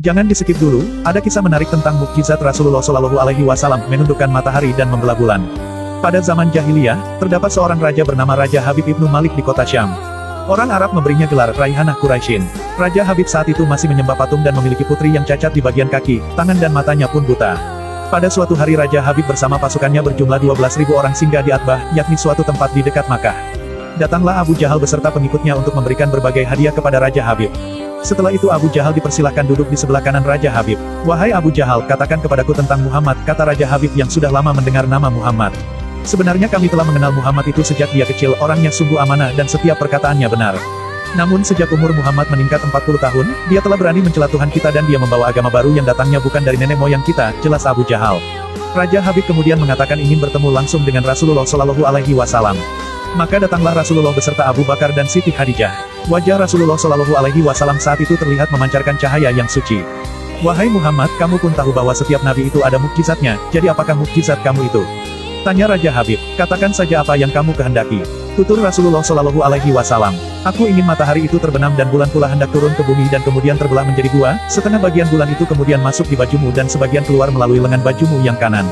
Jangan di-skip dulu, ada kisah menarik tentang mukjizat Rasulullah Shallallahu Alaihi Wasallam menundukkan matahari dan membelah bulan. Pada zaman jahiliyah, terdapat seorang raja bernama Raja Habib ibnu Malik di kota Syam. Orang Arab memberinya gelar Raihanah Quraisyin. Raja Habib saat itu masih menyembah patung dan memiliki putri yang cacat di bagian kaki, tangan dan matanya pun buta. Pada suatu hari Raja Habib bersama pasukannya berjumlah 12.000 orang singgah di Atbah, yakni suatu tempat di dekat Makkah. Datanglah Abu Jahal beserta pengikutnya untuk memberikan berbagai hadiah kepada Raja Habib. Setelah itu Abu Jahal dipersilahkan duduk di sebelah kanan Raja Habib. "Wahai Abu Jahal, katakan kepadaku tentang Muhammad," kata Raja Habib yang sudah lama mendengar nama Muhammad. "Sebenarnya kami telah mengenal Muhammad itu sejak dia kecil, orangnya sungguh amanah dan setiap perkataannya benar. Namun sejak umur Muhammad meningkat 40 tahun, dia telah berani mencela Tuhan kita dan dia membawa agama baru yang datangnya bukan dari nenek moyang kita," jelas Abu Jahal. Raja Habib kemudian mengatakan ingin bertemu langsung dengan Rasulullah Shallallahu Alaihi Wasallam. Maka datanglah Rasulullah beserta Abu Bakar dan Siti Khadijah. Wajah Rasulullah Shallallahu Alaihi Wasallam saat itu terlihat memancarkan cahaya yang suci. "Wahai Muhammad, kamu pun tahu bahwa setiap nabi itu ada mukjizatnya, jadi apakah mukjizat kamu itu?" tanya Raja Habib. "Katakan saja apa yang kamu kehendaki," tutur Rasulullah Shallallahu Alaihi Wasallam. "Aku ingin matahari itu terbenam dan bulan pula hendak turun ke bumi dan kemudian terbelah menjadi dua, setengah bagian bulan itu kemudian masuk di bajumu dan sebagian keluar melalui lengan bajumu yang kanan.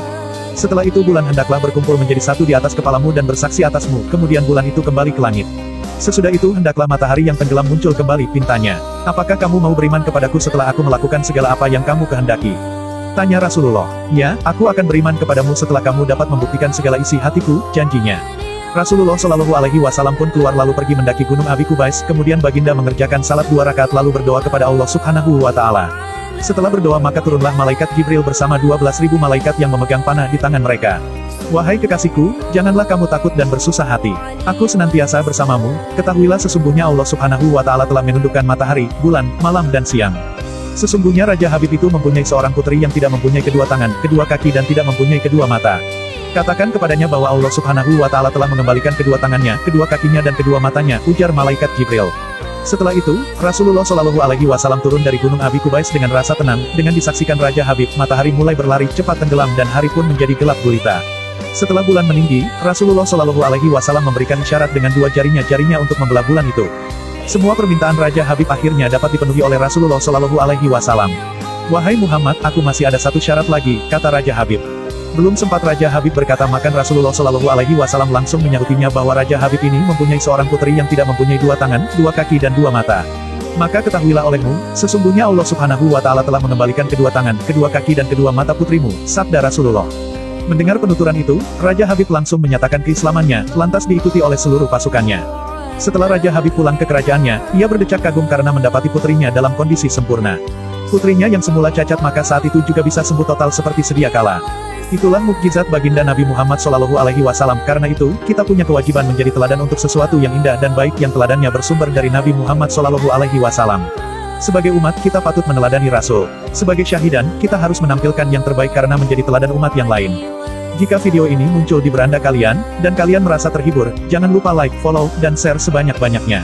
Setelah itu bulan hendaklah berkumpul menjadi satu di atas kepalamu dan bersaksi atasmu, kemudian bulan itu kembali ke langit. Sesudah itu hendaklah matahari yang tenggelam muncul kembali," pintanya. "Apakah kamu mau beriman kepadaku setelah aku melakukan segala apa yang kamu kehendaki?" tanya Rasulullah. "Ya, aku akan beriman kepadamu setelah kamu dapat membuktikan segala isi hatiku," janjinya. Rasulullah Shallallahu Alaihi Wasallam pun keluar lalu pergi mendaki gunung Abi Kubais, kemudian baginda mengerjakan salat 2 rakaat lalu berdoa kepada Allah Subhanahu wa Ta'ala. Setelah berdoa maka turunlah malaikat Jibril bersama 12.000 malaikat yang memegang panah di tangan mereka. "Wahai kekasihku, janganlah kamu takut dan bersusah hati. Aku senantiasa bersamamu, ketahuilah sesungguhnya Allah Subhanahu wa Ta'ala telah menundukkan matahari, bulan, malam dan siang. Sesungguhnya Raja Habib itu mempunyai seorang putri yang tidak mempunyai kedua tangan, kedua kaki dan tidak mempunyai kedua mata. Katakan kepadanya bahwa Allah Subhanahu wa Ta'ala telah mengembalikan kedua tangannya, kedua kakinya dan kedua matanya," ujar malaikat Jibril. Setelah itu, Rasulullah Shallallahu Alaihi Wasallam turun dari gunung Abi Kubais dengan rasa tenang. Dengan disaksikan Raja Habib, matahari mulai berlari cepat tenggelam dan hari pun menjadi gelap gulita. Setelah bulan meninggi, Rasulullah Shallallahu Alaihi Wasallam memberikan isyarat dengan 2 jarinya untuk membelah bulan itu. Semua permintaan Raja Habib akhirnya dapat dipenuhi oleh Rasulullah Shallallahu Alaihi Wasallam. "Wahai Muhammad, aku masih ada satu syarat lagi," kata Raja Habib. Belum sempat Raja Habib berkata maka Rasulullah Shallallahu Alaihi Wasallam langsung menyahutinya bahwa Raja Habib ini mempunyai seorang putri yang tidak mempunyai 2 tangan, 2 kaki dan 2 mata. "Maka ketahuilah olehmu, sesungguhnya Allah Subhanahu wa Ta'ala telah mengembalikan kedua tangan, kedua kaki dan kedua mata putrimu," sabda Rasulullah. Mendengar penuturan itu, Raja Habib langsung menyatakan keislamannya, lantas diikuti oleh seluruh pasukannya. Setelah Raja Habib pulang ke kerajaannya, ia berdecak kagum karena mendapati putrinya dalam kondisi sempurna. Putrinya yang semula cacat maka saat itu juga bisa sembuh total seperti sedia kala. Itulah mukjizat baginda Nabi Muhammad Shallallahu Alaihi Wasallam. Karena itu, kita punya kewajiban menjadi teladan untuk sesuatu yang indah dan baik yang teladannya bersumber dari Nabi Muhammad Shallallahu Alaihi Wasallam. Sebagai umat kita patut meneladani Rasul. Sebagai syahidan, kita harus menampilkan yang terbaik karena menjadi teladan umat yang lain. Jika video ini muncul di beranda kalian, dan kalian merasa terhibur, jangan lupa like, follow, dan share sebanyak-banyaknya.